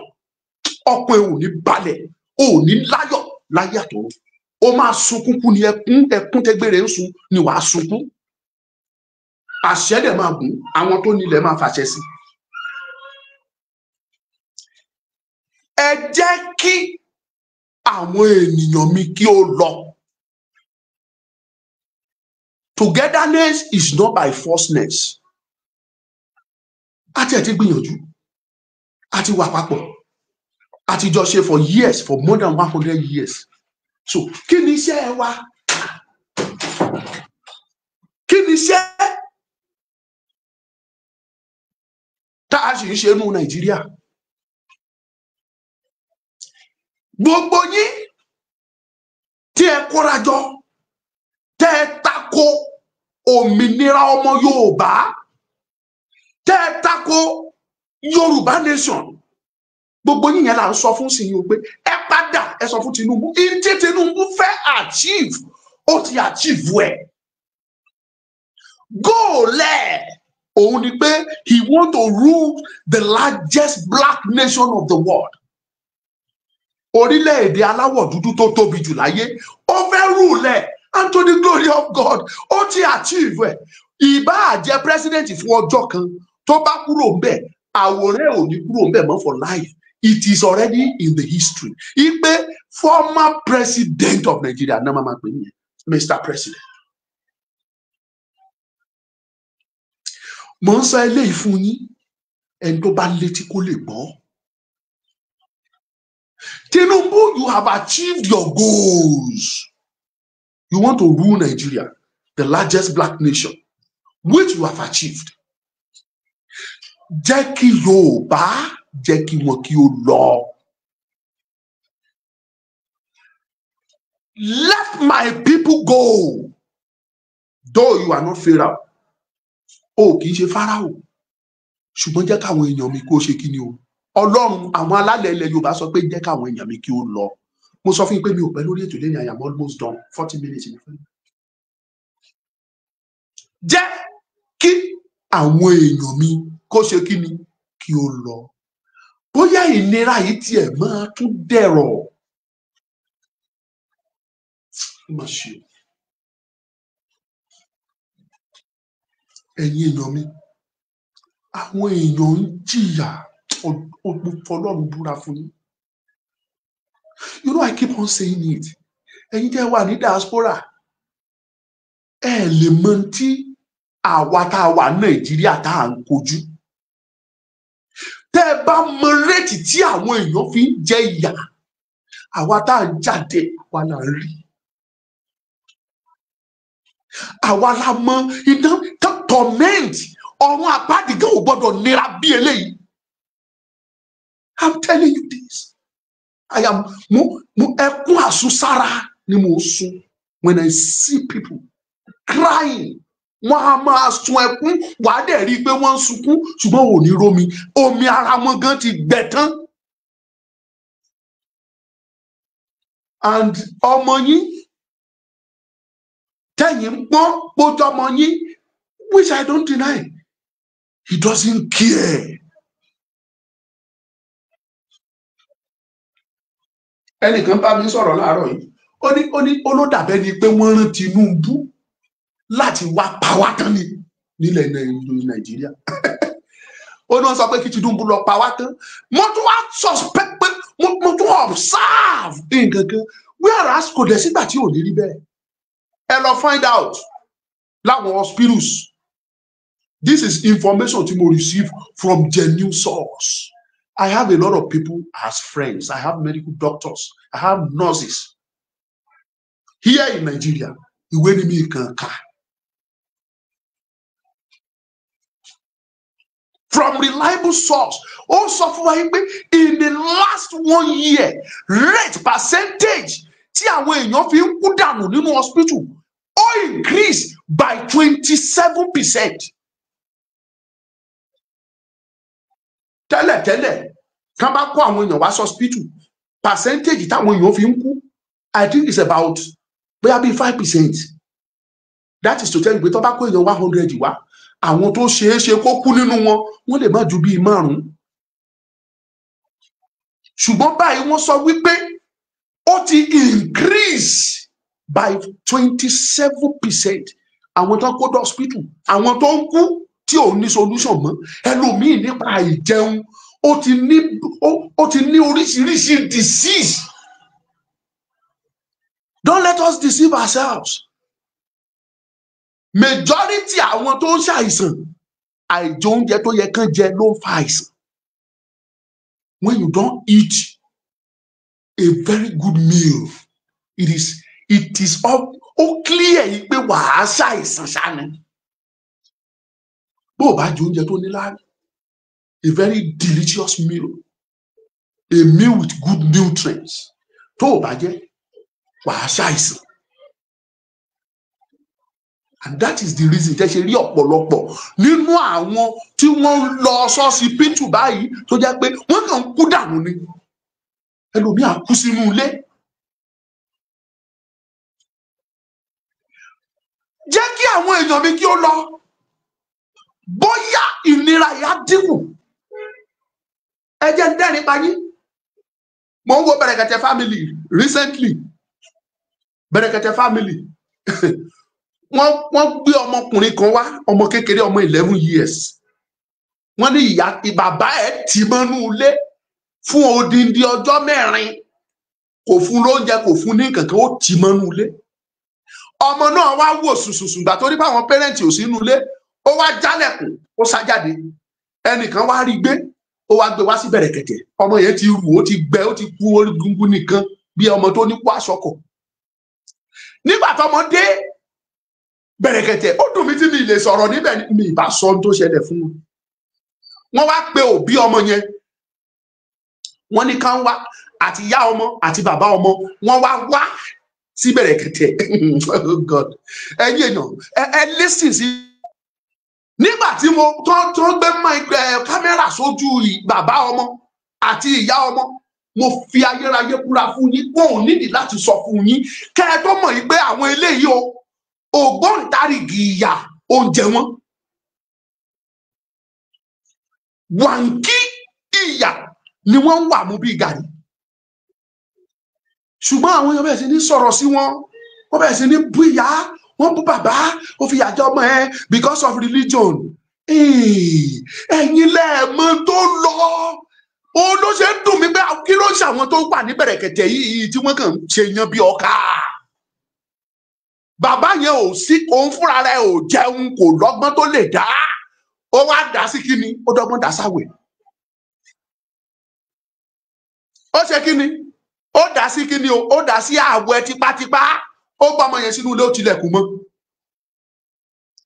ọkàn ẹ ò ní balẹ̀ ò ní láyọ̀ láyé àtọ̀run ó máa sunkún kú ni ẹkún tẹgbẹrẹ ń sun ni wàá sunkún àṣẹ dẹ̀ máa gùn àwọn tó nílẹ̀ máa fàṣẹ sí. ẹ jẹ́ kí àwọn ènìyàn mi kí ó lọ. Togetherness is not by forceness. A ti ẹ̀ ti gbìyànjú àti wà papọ̀ àti jọ ṣe for years, for more than 100 years. So kí ni iṣẹ́ wa? Kí ni iṣẹ́ tá a sì ń ṣe nínú Nàìjíríà? Gbogbo yín tí ẹ kóra jọ tẹ́ ẹ tako òmìnira ọmọ Yorùbá, tẹ́ ẹ tako Yorùbá nation, gbogbo yín yẹn là ń sọ fún sí yín pé ẹ padà ẹ sọ fún Tinubu, ìdí Tinubu fẹ́ achieve ó ti achieve ẹ̀. Goal ẹ̀ òun ni pé he want to rule the largest black nation of the world. Orílẹ̀-èdè aláwọ̀ dúdú tó tóbi jù láyé, ó fẹ́ rule ẹ̀, and to the glory of God, ó ti achieve ẹ̀. Ìbá jẹ́ president fún ọjọ́ kan, tó bá kúrò ń bẹ̀, àwòrán ò ní kúrò ń bẹ̀ mọ́ for life. It is already in the history. Ipe former president of Nigeria, náà máa pè ní Mr. President. Mo ń sọ eléyìí fún yín, ẹni tó bá létí kó lè gbọ́. Tinubu, you have achieved your goals. You want to rule Nigeria, the largest black nation, which you have achieved. Jẹ́ kí Yorùbá, jẹ́ kí wọn kí ó lọ. Let my people go. Though you are not Pharaoh. O kì í ṣe Pharaoh. Ṣùgbọ́n jẹ́ káwọn èèyàn mi kó ṣe kí ni o. Ọlọ́run, àwọn alálẹ̀ ilẹ̀ Yorùbá sọ pé jẹ́ káwọn èèyàn mi kí ó lọ. Mo sọ fún yín pé mi ò pẹ́ lórí ètò lẹ́yìn, I am almost done. 40 minutes. Jẹ́ kí àwọn èèyàn mi kó ṣe kí ni kí ó lọ. Bóyá ìnira yìí tiẹ̀ máa tún dẹ̀rọ̀. Má ṣe o. Ẹ̀yin èèyàn mi, àwọn èèyàn ń jìyà, Ọlọ́run búra fún yín. You know, I keep on saying it. Ẹ̀yin tẹ́ wà ní diaspora, ẹ lè mọ tí àwa tá a wà Nàìjíríà tá à ń kojú. Tẹ́ ẹ bá mọ réètì tí àwọn èèyàn fi ń jẹ ìyà, àwa tá à ń jáde wà là ń rí. Àwa la mọ iná torment ọ̀run àpáàdìgán ò gbọ́dọ̀ nira bí eléyìí. I'm telling you this. I am ẹkún àsunsára ni mo sun when I see people crying. Wọ́n á máa sun ẹkún, wàá dẹ̀ rí i pé wọ́n ń sunkún, ṣùgbọ́n ò ní rómi. Omi ara wọn gan ti gbẹ tán. And ọmọ yín tẹ̀yìn ń pọ́n pójú ọmọ yín, which I don't deny, he doesn't care. Ẹnìkan bá mi sọ̀rọ̀ láàárọ̀ yìí, ó ló dàbẹ́ ni pé wọ́n rán Tinubu láti wá pa wá tán ni nílẹ̀ Nàìjíríà. Ó ní wọ́n sọ pé kí Tinubu lọ pa wá tán. Mo tún wá suspect pé mo tún observe nǹkan kan, whereas kò dẹ̀ sígbà tí ò ní rí bẹ́ẹ̀. Ẹ lọ find out láwọn hospitals. This is information tí mo receive from genuine source. I have a lot of people as friends. I have medical doctors. I have nurses. Here in Nigeria, ìwé ni mi kàn ká. From reliable source. Ó sọ fún wa pé in the last 1 year, rate percentage tí àwọn èèyàn fi ń kú dànù nínú hospital ó increase by 27%. Tẹ́lẹ̀ kán bá kó àwọn èèyàn wá sí hospital, percentage táwọn èèyàn fi ń kú, I think it's about bóyá bí 5%. That is to tell you pé tó bá kó èèyàn 100 wá, àwọn tó ṣeé ṣe kó kú nínú wọn, wọ́n lè má ju bíi 5. Ṣùgbọ́n báyìí wọ́n sọ wípé ó ti increase by 27%. Àwọn tó kó dé hospital, àwọn tó ń kú tí ò ní solution mọ́, ẹlòmíì nípa ìjẹun, ó ti ní oríṣiríṣi disease. Don't let us deceive ourselves. Majority àwọn tó ń ṣàìsàn, àìjẹ oúnjẹ tó yẹ kán jẹ ló ń fa àìsàn. when you don't eat a very good meal, it is all clear yìí pé wàá ṣàìsàn ṣáni. Bó o bá jẹ oúnjẹ tó ní láàrín, a very delicious meal, a meal with good nutrients, tó o bá jẹ, wàá ṣàìsàn. And that is the reason tẹ́ ṣe rí ọ̀pọ̀lọpọ̀ nínú àwọn tí wọ́n lọ ṣọ́ọ̀ṣìpítù báyìí tó jẹ́ pé wọ́n kàn ń kú dànù ni. Ẹlòmíà kú sínú ilé. Jẹ́ kí àwọn èèyàn mi kí ó lọ. Bóyá ìnira yà dínkù. Ẹ jẹ́ ń dẹ́rìn pa yín. Mo ń wo Bẹ̀rẹ̀kẹ̀tẹ̀ family recently. Bẹ̀rẹ̀kẹ̀tẹ̀ family. Wọ́n gbé ọmọkùnrin kan wá, ọmọ kékeré, ọmọ 11 years. Wọ́n ní ìyá bàbá ẹ̀ tì mọ́nú ilé fún odindi ọjọ́ 4. Kò fún lóúnjẹ, kò fún ní nǹkan kan, ó tì mọ́nú ilé. Ọmọ náà wá wò sùsùsù gbà torí pé àwọn parent ò sínú ilé, ó wá jálẹ̀kùn, ó sá jáde. Ẹnìkan wá rí gbé, ó wá gbé wá sí Bẹ̀rẹ̀kẹ̀tẹ̀. Ọmọ yẹn ti rù, ó ti gbẹ, ó ti kú orí gungun nìkan bí ọmọ tó ní kó aṣọkọ̀. Nígbà tọ́mọ dé Bẹ̀rẹ̀kẹ̀tẹ̀, ó dùn mí tí mi lè sọ̀rọ̀ níbẹ̀, mi ìbá sọ ohun tó ṣẹlẹ̀ fún wọn. Wọ́n wá pe òbí ọmọ yẹn. Wọ́n ní kán wá, àti ìyá ọmọ àti bàbá ọmọ, wọ́n wá sí Bẹ̀rẹ̀kẹ̀tẹ̀. Oh God. Ẹ̀yin èèyàn, ẹ listen sí. Nígbà tí mo tó gbé kámẹ́rà sójú bàbá ọmọ àti ìyá ọmọ, mo fi ayérayé búra fún yín, wọn ò nídìí láti sọ fún yín. Kẹ́ ẹ tó mọ̀ yìí pé àwọn eléyìí ògbóǹtarìgì ìyà oúnjẹ wọn. Wàǹkí ìyà ni wọ́n ń wà mú bí gàrí. Ṣùgbọ́n àwọn èèyàn bẹ̀rẹ̀ sí ní sọ̀rọ̀ sí wọn. Wọ́n bẹ̀rẹ̀ sí ní bú ìyá, wọ́n bú bàbá, ó fi ìyà jẹ ọmọ ẹ because of religion. Ẹ̀yin lẹ́ẹ̀mọ́ tó lọ. Ó ló ṣe ń dùn mí pé kí ló ṣe àwọn tó wà ní Bẹ̀rẹ̀kẹ̀tẹ̀ yìí tí wọ́n kàn ń ṣe yan bí ọkà. Bàbá yẹn ò sí, òun fúnra rẹ̀ ò jẹun, kò lọ́gbọ́n tó lè dá. Ó wá dá sí kíni? Ó dọ́gbọ́n dá sáwẹ̀. Ó ṣe kíni? Ó dá sí kíni o? Ó dá sí àwẹ̀ tipátipá. Ó gbọ́ ọmọ yẹn sínú ilé, ó tilẹ̀kùn mọ́.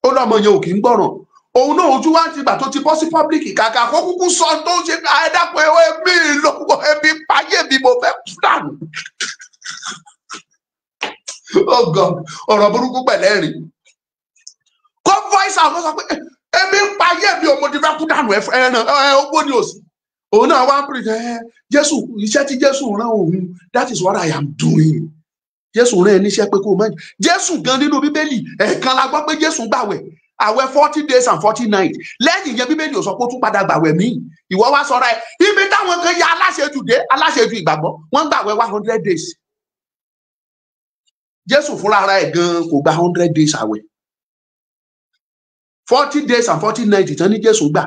Ó lọ́mọ yẹn ò kì í gbọ́ràn. Òun náà ojú wá ti gbà tó ti bọ́ sí public kàkà kó kúkú sọ tó ṣe ẹ dápọ̀ ẹbí lọ́wọ́ ẹbí payé mi mo fẹ́ dànù. Oh God, ọ̀rọ̀ burúkú pẹ̀lẹ́ rí. Kó voice out sọ pé ẹbí payé mi ò mo ti fẹ́ kú dànù ẹran owó ni ò sí. Òun náà wá ń pè Jésù, iṣẹ́ tí Jésù rán òun, that is what I am doing. Jésù rán ẹ níṣẹ́ pé kó o máa Jésù gan nínú Bíbélì ẹ̀ẹ̀kan la gbọ́ pé Jésù gbàwẹ̀. Àwẹ̀ 40 days and 40 nights. Lẹ́yìn yẹn Bíbélì ò sọ pé ó tún padà gbàwẹ̀ míì. Ìwọ wá sọ̀rọ̀ ẹ̀. Ibi táwọn kan ya aláṣejù dé, aláṣejù ìgbàgbọ́, wọ́n gbàwẹ̀ 100 days. Jésù fúnra ara ẹ̀ gan kò gba 100 days àwẹ̀. 40 days and 40 nights ìtàn ní Jésù gbà.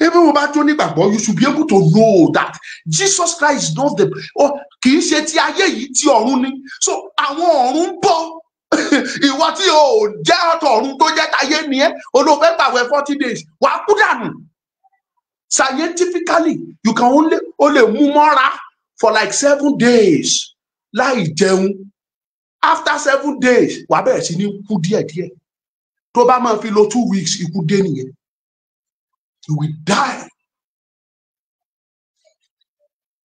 Ebi mo bá tún nígbàgbọ́, you should be able to know that Jesus Christ is not the kì í ṣe ti ayé yìí, ti ọ̀run ni. So àwọn ọ̀run ń bọ̀. Ìwọ tí o jẹ́ ọ̀tọ̀ ọ̀run tó jẹ́ táyé ni ẹ́, olóòfẹ́ gbàwẹ̀ 40 days, wàá kú dànù. Scientifically, you can only mú mọ́ra for like 7 days láì jẹun. After 7 days, wàá bẹ̀rẹ̀ sí ní kú díẹ̀díẹ̀. Tó bá máa fi lo 2 weeks, ikú dé nìyẹn. You will die.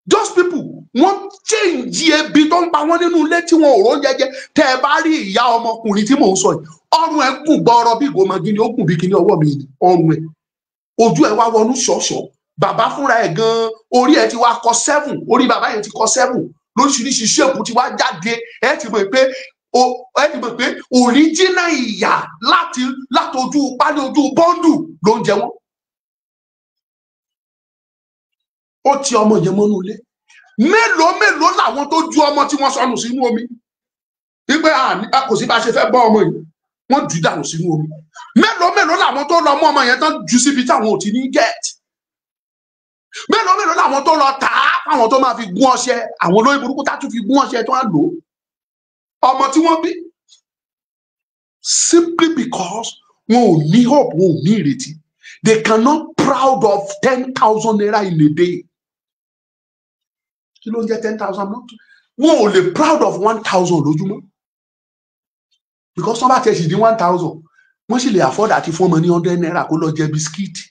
Those people wọ́n change ebi tó ń pa wọ́n nínú ilé tí wọn ò ró jẹjẹ. Tẹ́ ẹ bá rí ìyá ọmọkùnrin tí mò ń sọ yìí, ọrùn ẹ̀ gùn gbọ́rọ̀ bí ìgò gíní, ó gùn bí kíní ọwọ́ mi ni ọrùn ẹ̀. Ojú ẹ̀ wá wọnú ṣọ̀ṣọ̀. Bàbá fúnra ẹ̀ gan orí ẹ̀ ti wá kọ 7, orí bàbá yẹn ti kọ 7. Lóríṣiríṣi ṣéèpù ti wá jáde. Ẹ ti mọ̀ pé original ìyà látojú pálí ojú bọ́ńdù ló ń jẹ wọ́n. Ó ti ọmọ yẹn mọ́nú ilé. Mélòó làwọn tó ju ọmọ tí wọ́n sọnù sínú omi. Wípé kò sí bá ṣe fẹ́ bọ́ ọmọ yìí, wọ́n jù dànù sínú omi. Mélòó làwọn tó lọ mú ọmọ yẹn tán jù síbi táwọn ò ti ní get. Mélòó làwọn tó lọ tà á fáwọn tó máa fi gún ọṣẹ, àwọn olóyè burúkú tá tún fi gún ọṣẹ tó á lò. Ọmọ tí wọ́n bí simply because wọn ò ní hope, wọn ò ní ìrètí. They cannot proud of 10,000 naira in a day. kí ló ń jẹ́ 10,000 náà wọn ò lè proud of 1,000 lójúmọ́ because wọ́n bá tẹ̀ sí di 1,000 wọ́n sì lè afford àti fún ọmọ ní 100 naira kó lọ jẹ bisikíìtì.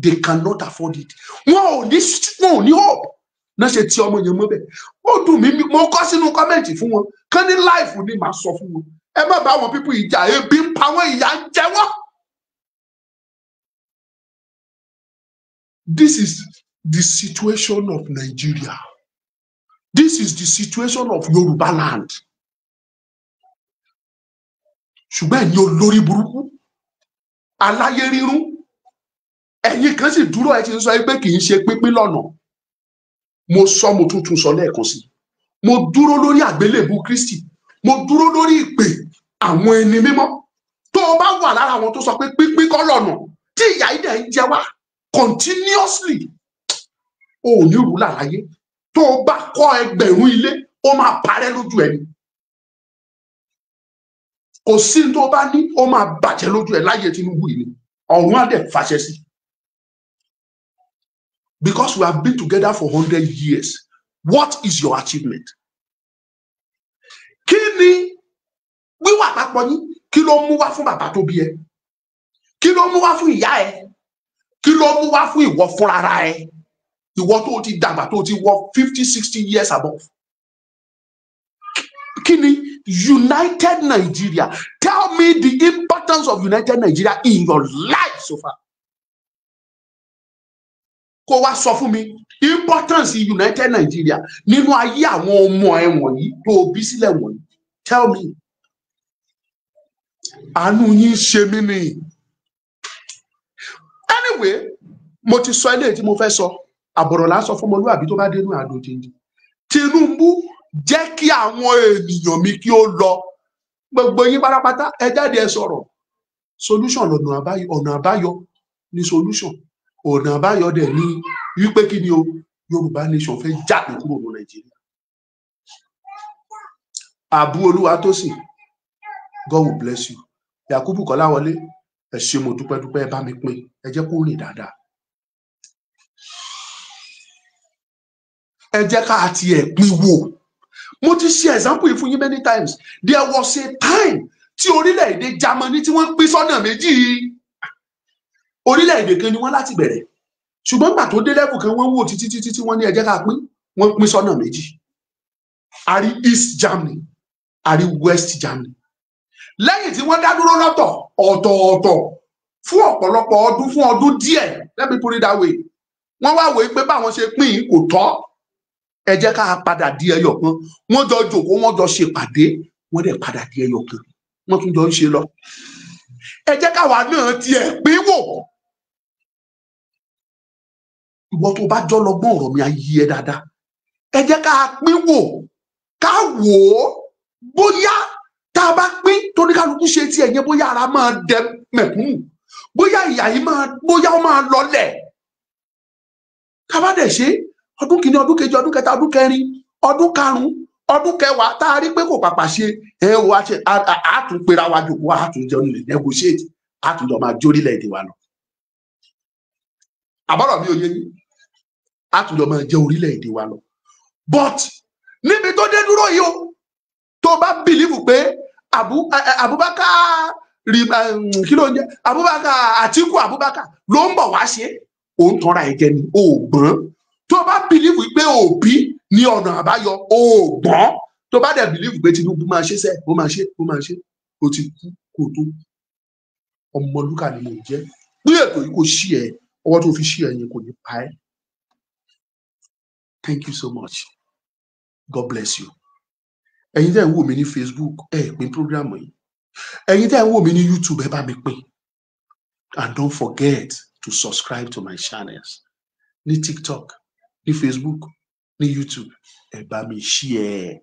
They cannot afford it. wọn ò ní hope náà ṣe ti ọmọ yẹn mọ́ bẹ́ẹ̀. Ó dùn mí mo kọ sínú kọ́mẹ̀ntì fún wọn kán ní life ni màá sọ fún wọn ẹ má bá àwọn pípọ̀ ìjà ebi ń pa wọn ìyà ń jẹ wọn. This is the situation of Nigeria. This is the situation of Yoruba land. Ṣùgbọ́n ẹ̀yin olórí burúkú aláyé rírún ẹ̀yin kan sì dúró ẹ ti sọ pé kì í ṣe pínpín lọ́nà. Mo sọ mo tuntun sọ lẹ́ẹ̀kan sí mo dúró lórí àgbélébù Kristi mo dúró lórí ìpè àwọn ẹni mímọ́ tó o bá wà lára àwọn tó sọ pé pínpín kọ́ lọ́nà tí ìyà yìí dẹ̀ ń jẹ wá continuously o ò ní rú láláyé tó o bá kọ́ ẹgbẹ̀rún ilé ó máa parẹ́ lójú ẹni kò sí tó o bá ní ó máa bàjẹ́ lójú ẹ láyé Tinubu yìí ọ̀run á dẹ̀ fàṣẹ sí. Because we have been together for 100 years. What is your achievement? Kí ni wíwà papọ̀ yín? Kí ló mú wá fún bàbá tó bí ẹ? Kí ló mú wá fún ìyá ẹ? Kí ló mú wá fún ìwọ fúnra ẹ? Ìwọ tó ti dàgbà tó ti wọ 50, 60 years above. Kí ni United Nigeria? Tell me the importance of United Nigeria in your life so far. Kó wá sọ fún mi importance United Nigeria nínú ayé àwọn ọmọ ẹ wọ̀nyí tó bí sílẹ̀ wọ̀nyí. Tell me. Àánú yín ṣe mí ni. Anyway, mo ti sọ eléyìí tí mo fẹ́ sọ. Àbọ̀rọ̀ là ń sọ fún ọmọlúwàbí tó bá dénú àdó jíjìn. Tinubu jẹ́ kí àwọn ènìyàn mi kí ó lọ. Gbogbo yín pátápátá ẹ jáde ẹ sọ̀rọ̀. Solution ọ̀nà àbáyọ ni solution. Ọ̀nà àbáyọ dẹ̀ ní wípé kí ni o Yorùbá nation fẹ́ jáde kúrò ní Nàìjíríà. Àbú Olúwatósìn, God will bless you. Yakubu Kọ́láwọlé, ẹ ṣé mo dúpẹ́ ẹ bá mi pín ẹ jẹ́ kó rìn dáadáa. Ẹ jẹ́ ká tiẹ̀ pín wò. Mo ti ṣe example yìí fún yín many times. There was a time tí orílẹ̀-èdè Germany tí wọ́n pín sọ́nà méjì. Orílẹ̀-èdè kan ni wọ́n láti bẹ̀rẹ̀ ṣùgbọ́n gbà tó dé level kan wọ́n wò títí tí wọ́n ní ẹ jẹ́ ká pín wọ́n pín sọ́nà méjì. A rí East Germany a rí West Germany. Lẹ́yìn tí wọ́n dá dúró lọ́tọ̀ ọ̀tọ̀ọ̀tọ̀ fún ọ̀pọ̀lọpọ̀ ọdún fún ọdún díẹ̀, let me put it that way, wọ́n wá wòó pé báwọn ṣe pín kò tọ́ ẹ jẹ́ ká padà di ẹyọ kan. Wọ́n jọ jókòó wọ́n jọ ṣèpàdé wọ́n dẹ̀ padà di ẹyọ kan wọ́n tún jọ ń ṣe lọ. Ẹ jẹ́ káwa náà tiẹ̀ pín wò. Ìwọ tó bá jọ lọ́gbọ́n ọ̀rọ̀ mi á yí ẹ dáadáa. Ẹ jẹ́ ká pín wò ká wò ó bóyá tá a bá pín tóníkálukú ṣe tiẹ̀ yẹn bóyá ara máa dẹ mẹ̀kúnnù bóyá ìyà yìí bóyá ó máa lọlẹ̀. Ká bá dẹ̀ ṣe ọdún kìíní ọdún kejì ọdún kẹta ọdún kẹrin ọdún karùn-ún ọdún kẹwàá tá a rí pé kò pàpà ṣe wá ṣe àtúnpera wa jòkó àtúnjọ nílẹ̀ negotiate àtúnjọ máa jórílẹ̀-èdè wa lọ. Àbọ̀rọ̀ mi ò yé yín àtúnjọ máa jẹ́ orílẹ̀-èdè wa lọ. But níbi tó dé dúró yìí o tó bá bìlífù pé Abubakar kí ló ń jẹ́ Abubakar Atiku Abubakar ló ń bọ̀ wá ṣe òun tanra ẹ̀jẹ̀ ni òògbọ́n. Tó bá bìlífù pé Òbí ní ọ̀nà àbáyọ òògbọ́n. Tó bá dẹ̀ bìlífù pé Tinubu máa ṣe sẹ́ ó máa ṣe ó ti kú kó tó. Ọmọlúkà ni mo jẹ́ bí ètò yìí kò ṣí ẹ ọwọ́ tó fi ṣí ẹ yẹn kò ní pa ẹ́. Thank you so much. God bless you. Ẹ̀yin tẹ́ ń wò mí ní Facebook ẹ pín program yìí. Ẹ̀yin tẹ́ ń wò mí ní YouTube ẹ bá mi pín. And don't forget to subscribe to my channels ní TikTok ní Facebook ní YouTube ẹ bá mi share.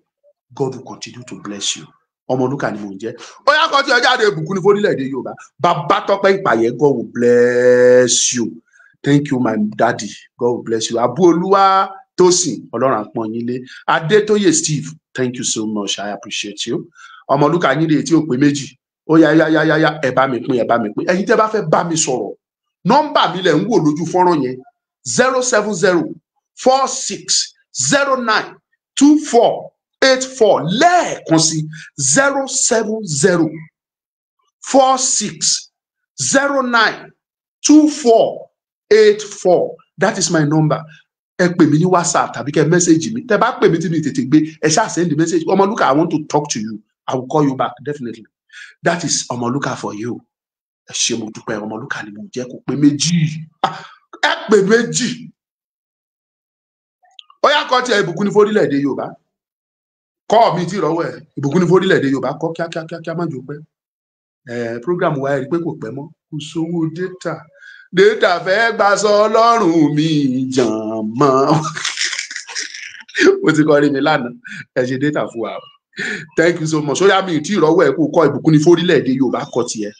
God will continue to bless you. Ọmọlúkà ni mò ń jẹ́. Ó yá kọ́ tí ọjà àdé ìbùkún ní fórílẹ̀-èdè Yorùbá. Babátọ́pẹ́ Ìpàyẹ́, God will bless you. Thank you my daddy. God will bless you. Àbú Olúwatósìn, Ọlọ́run á pọ́n yín lé. Adétóyè Steve, thank you so much. I appreciate you. Ọmọlúkà yín lè tí ó pé méjì. Ó yá ẹ bá mi pín ẹ bá mi pín. Ẹ̀yin tẹ́ bá fẹ́ bá mi sọ̀rọ̀. Nọ́mbà mi lẹ̀ ń wò lójú fọ́nrán yẹn 07046 092484 lẹ́ẹ̀kan sí 07046092484. That is my number. Ẹ pè mí ní WhatsApp tàbí kẹ́ mẹ́sẹ̀gì mi. Tẹ́ bá pè mí tí mi tètè gbé, ẹ ṣáà send the message. Ọmọlúkà, I want to talk to you. I will call you back definitely. That is Ọmọlúkà for you. Ẹ ṣé mo dúpẹ́, Ọmọlúkà ni mo jẹ́ kó pé méjì. Ẹ pè méjì. Ó yá kọ́ tiẹ̀ ìbùkún ní fórílẹ̀-èdè Yorùbá. Kọ́ mi tí ìrọ̀wọ́ ẹ̀ ìbùkún ní fórílẹ̀-èdè Yorùbá kọ́ kíákíákíá má jò pẹ́. Program wa rí pé kò pẹ́ mọ́. Kò sówó data. Data fẹ́ gbaṣọ ọlọ́run mi jàn mọ́. Mo ti kọrin mi lánàá. Ẹ ṣe data fún wa. Thank you so much. Ó yá mi tí ìrọ̀wọ́ ẹ̀ kó kọ́ ìbùkún ní fórílẹ̀-èdè Yorùbá kọ́ tiẹ̀.